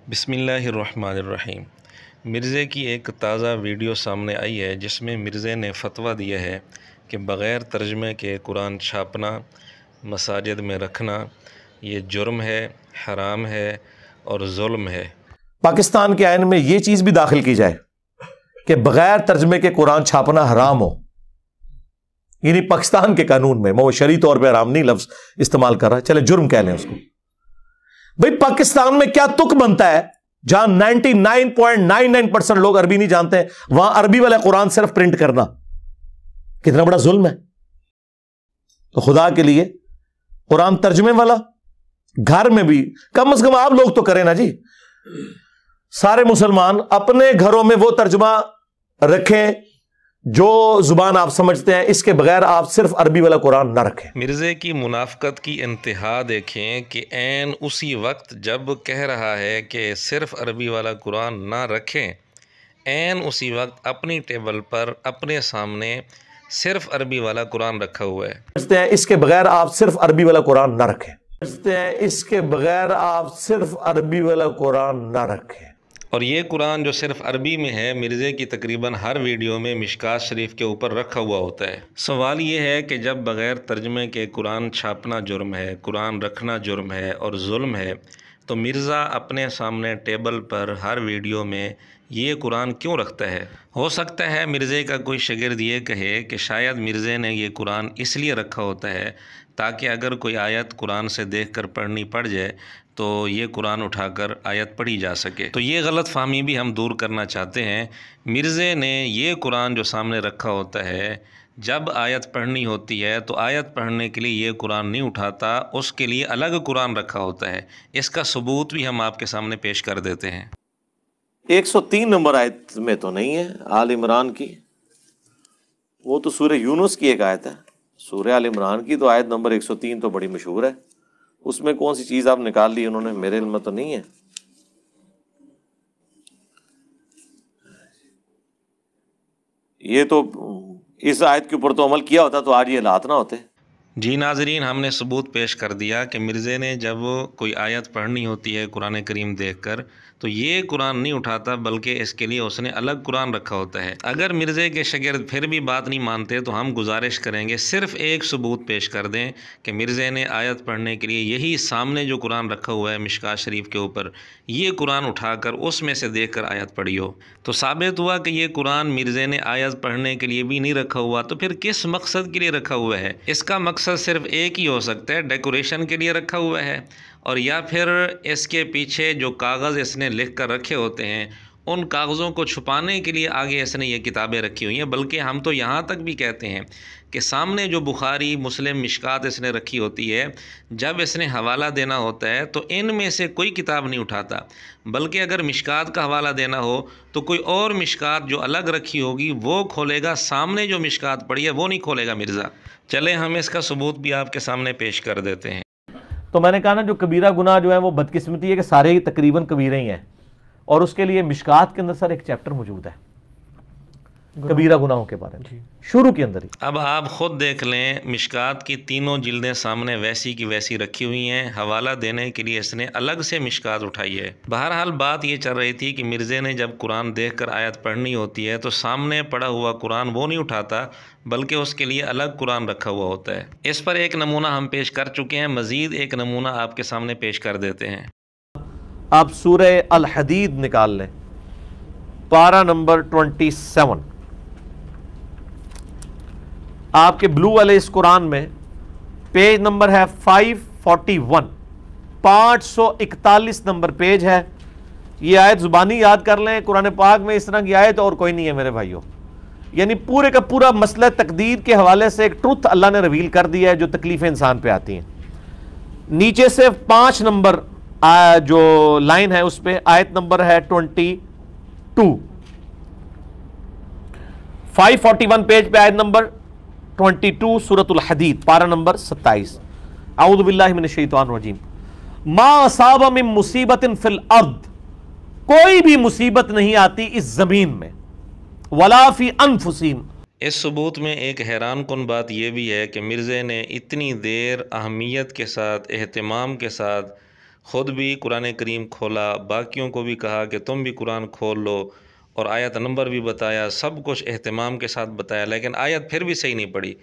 بسم اللہ الرحمن الرحیم۔ مرزے کی ایک تازہ ویڈیو سامنے آئی ہے جس میں مرزے نے فتویٰ دیا ہے کہ بغیر ترجمے کے قرآن چھاپنا، مساجد میں رکھنا یہ جرم ہے، حرام ہے اور ظلم ہے۔ پاکستان کے آئین میں یہ چیز بھی داخل کی جائے کہ بغیر ترجمے کے قرآن چھاپنا حرام ہو، یعنی پاکستان کے قانون میں، وہ شرعی طور پہ حرام نہیں لفظ استعمال کر رہا ہے، چلے جرم کہہ لیں اس کو۔ بھئی پاکستان میں کیا تک بنتا ہے جہاں 99.99% لوگ عربی نہیں جانتے ہیں، وہاں عربی والا قرآن صرف پرنٹ کرنا کتنا بڑا ظلم ہے۔ تو خدا کے لیے قرآن ترجمے والا گھر میں بھی کم از کم آپ لوگ تو کریں نا جی، سارے مسلمان اپنے گھروں میں وہ ترجمہ رکھیں جو زبان آپ سمجھتے ہیں، اس کے بغیر آپ صرف عربی والا قرآن نہ رکھیں۔ مرزے کی منافقت کی انتہا دیکھیں کہ عین اسی وقت جب کہہ رہا ہے کہ صرف عربی والا قرآن نہ رکھیں، عین اسی وقت اپنی ٹیبل پر اپنے سامنے صرف عربی والا قرآن رکھا ہوا ہے۔ سمجھتے ہیں اس کے بغیر آپ صرف عربی والا قرآن نہ رکھیں، سمجھتے ہیں اس کے بغیر آپ صرف عربی والا قرآن نہ رکھیں۔ اور یہ قرآن جو صرف عربی میں ہے، مرزے کی تقریباً ہر ویڈیو میں مشکات شریف کے اوپر رکھا ہوا ہوتا ہے۔ سوال یہ ہے کہ جب بغیر ترجمے کے قرآن چھاپنا جرم ہے، قرآن رکھنا جرم ہے اور ظلم ہے، تو مرزا اپنے سامنے ٹیبل پر ہر ویڈیو میں یہ قرآن کیوں رکھتا ہے؟ ہو سکتا ہے مرزے کا کوئی شاگرد یہ کہے کہ شاید مرزے نے یہ قرآن اس لیے رکھا ہوتا ہے تاکہ اگر کوئی آیت قرآن سے دیکھ کر پڑھنی پڑ جائے تو یہ قرآن اٹھا کر آیت پڑھی جا سکے۔ تو یہ غلط فہمی بھی ہم دور کرنا چاہتے ہیں۔ مرزے نے یہ قرآن جو سامنے رکھا ہوتا ہے، جب آیت پڑھنی ہوتی ہے تو آیت پڑھنے کے لیے یہ قرآن نہیں اٹھاتا، اس کے لیے الگ قرآن رکھا ہوتا ہے۔ اس کا ثبوت بھی ہم آپ کے سامنے پیش کر دیتے ہیں۔ 103 نمبر آیت میں تو نہیں ہے آل عمران کی، وہ تو سورہ یونس کی ایک آیت ہے۔ سورہ آل عمران کی تو آیت نمبر 103 تو بڑی مشہور ہے، اس میں کون سی چیز آپ نکال لی انہوں نے؟ میرے علم میں تو نہیں ہے۔ یہ تو اس آیت کے اوپر تو عمل کیا ہوتا تو آج یہ حالات نہ ہوتے۔ جی ناظرین، ہم نے ثبوت پیش کر دیا کہ مرزے نے جب کوئی آیت پڑھنی ہوتی ہے قرآن کریم دیکھ کر تو یہ قرآن نہیں اٹھاتا، بلکہ اس کے لیے اس نے الگ قرآن رکھا ہوتا ہے۔ اگر مرزے کے شاگرد پھر بھی بات نہیں مانتے تو ہم گزارش کریں گے صرف ایک ثبوت پیش کر دیں کہ مرزے نے آیت پڑھنے کے لیے یہی سامنے جو قرآن رکھا ہوا ہے مشکات شریف کے اوپر، یہ قرآن اٹھا کر اس میں سے دیکھ کر آیت پڑھی ہو۔ تو ثابت ہوا کہ یہ قرآن مرزے نے آیت پڑھنے کے لیے بھی نہیں رکھا ہوا، تو پھر کس مقصد کے لیے رکھا ہوا ہے؟ اس کا مقصد صرف ایک ہی ہو سکتا ہے، ڈیکوریشن کے لیے رکھا ہوا ہے، اور یا پھر اس کے پیچھے جو کاغذ اس نے لکھ کر رکھے ہوتے ہیں ان کاغذوں کو چھپانے کے لیے آگے اس نے یہ کتابیں رکھی ہوئی ہیں۔ بلکہ ہم تو یہاں تک بھی کہتے ہیں کہ سامنے جو بخاری مسلم مشکات اس نے رکھی ہوتی ہے، جب اس نے حوالہ دینا ہوتا ہے تو ان میں سے کوئی کتاب نہیں اٹھاتا، بلکہ اگر مشکات کا حوالہ دینا ہو تو کوئی اور مشکات جو الگ رکھی ہوگی وہ کھولے گا، سامنے جو مشکات پڑی ہے وہ نہیں کھولے گا مرزا۔ چلیں ہم اس کا ثبوت بھی آپ کے سامنے پیش کر دیتے ہیں۔ تو میں نے کہا نا، جو کبیرہ گناہ جو ہے وہ بدقسمتی ہے کہ سارے ہی تقریباً کبیرے ہی ہیں، اور اس کے لیے مشکات کے اندر سر ایک چیپٹر موجود ہے کبیرہ گناہوں کے بارے میں، شروع کے اندر ہی۔ اب آپ خود دیکھ لیں، مشکات کی تینوں جلدیں سامنے ویسی کی ویسی رکھی ہوئی ہیں، حوالہ دینے کے لیے اس نے الگ سے مشکات اٹھائی ہے۔ بہرحال بات یہ چل رہی تھی کہ مرزے نے جب قرآن دیکھ کر آیت پڑھنی ہوتی ہے تو سامنے پڑھا ہوا قرآن وہ نہیں اٹھاتا، بلکہ اس کے لیے الگ قرآن رکھا ہوا ہوتا ہے۔ اس پر ایک نمونہ ہم پیش کر چکے ہیں، مزید ایک نمونہ آپ کے سامنے پیش کر دیتے ہیں۔ آپ سورہ الحدید نکال لیں، پارہ نمبر 27، آپ کے بلو والے اس قرآن میں پیج نمبر ہے 541، 541 نمبر پیج ہے۔ یہ آیت زبانی یاد کر لیں، قرآن پاک میں اس طرح کی آیت اور کوئی نہیں ہے میرے بھائیوں۔ یعنی پورے کا پورا مسئلہ تقدیر کے حوالے سے ایک ٹروتھ اللہ نے ریویل کر دیا ہے جو تکلیفیں انسان پہ آتی ہیں۔ نیچے سے 5 نمبر جو لائن ہے اس پہ آیت نمبر ہے 22، 541 پیج پہ آیت نمبر 22، سورۃ الحدید، پارہ نمبر 27۔ اعوذ باللہ من الشیطان الرجیم۔ ما اصاب من مصیبت فی الارض، کوئی بھی مصیبت نہیں آتی اس زمین میں، ولا فی انفسہم۔ اس ثبوت میں ایک حیران کن بات یہ بھی ہے کہ مرزے نے اتنی دیر اہمیت کے ساتھ، اہتمام کے ساتھ خود بھی قرآن کریم کھولا، باقیوں کو بھی کہا کہ تم بھی قرآن کھول لو، اور آیت نمبر بھی بتایا، سب کچھ اہتمام کے ساتھ بتایا، لیکن آیت پھر بھی صحیح نہیں پڑی۔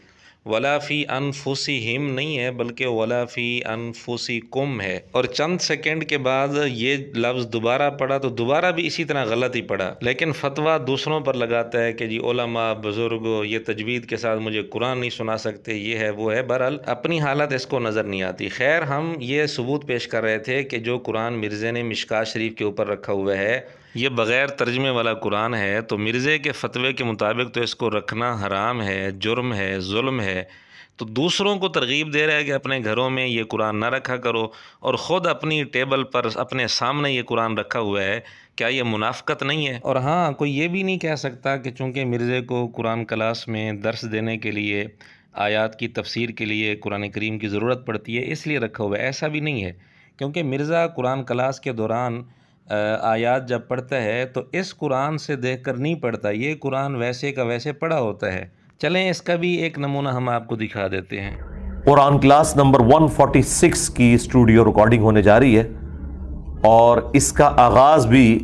ولا فی انفسہم نہیں ہے بلکہ ولا فی انفسکم ہے، اور چند سیکنڈ کے بعد یہ لفظ دوبارہ پڑھا تو دوبارہ بھی اسی طرح غلط ہی پڑھا، لیکن فتویٰ دوسروں پر لگاتا ہے کہ جی علماء بزرگ یہ تجوید کے ساتھ مجھے قرآن نہیں سنا سکتے، یہ ہے وہ ہے۔ بہرحال اپنی حالت اس کو نظر نہیں آتی۔ خیر، ہم یہ ثبوت پیش کر رہے تھے کہ جو قرآن مرزے نے مشکوٰۃ شریف کے اوپر رکھا ہوا ہے یہ بغیر ترجمے والا قرآن ہے، تو مرزے کے فتوے کے مطابق تو اس کو رکھنا حرام ہے، جرم ہے، ظلم ہے۔ تو دوسروں کو ترغیب دے رہا ہے کہ اپنے گھروں میں یہ قرآن نہ رکھا کرو، اور خود اپنی ٹیبل پر اپنے سامنے یہ قرآن رکھا ہوا ہے۔ کیا یہ منافقت نہیں ہے؟ اور ہاں، کوئی یہ بھی نہیں کہہ سکتا کہ چونکہ مرزے کو قرآن کلاس میں درس دینے کے لیے، آیات کی تفسیر کے لیے قرآن کریم کی ضرورت پڑتی ہے اس لیے رکھا ہوا ہے، ایسا بھی نہیں ہے، کیونکہ مرزا قرآن کلاس کے دوران آیات جب پڑھتا ہے تو اس قرآن سے دیکھ کر نہیں پڑھتا، یہ قرآن ویسے کا ویسے پڑھا ہوتا ہے۔ چلیں اس کا بھی ایک نمونہ ہم آپ کو دکھا دیتے ہیں۔ قرآن کلاس نمبر 146 کی اسٹوڈیو ریکارڈنگ ہونے جا رہی ہے، اور اس کا آغاز بھی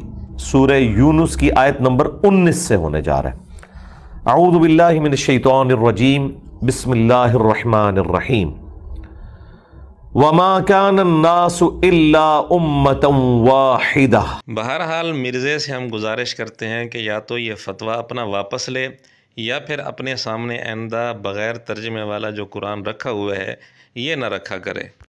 سورہ یونس کی آیت نمبر 19 سے ہونے جا رہا ہے۔ اعوذ باللہ من الشیطان الرجیم، بسم اللہ الرحمن الرحیم۔ وَمَا كَانَ النَّاسُ إِلَّا أُمَّةً وَاحِدَةً۔ بہرحال مرزے سے ہم گزارش کرتے ہیں کہ یا تو یہ فتویٰ اپنا واپس لے، یا پھر اپنے سامنے آئندہ بغیر ترجمے والا جو قرآن رکھا ہوا ہے یہ نہ رکھا کرے۔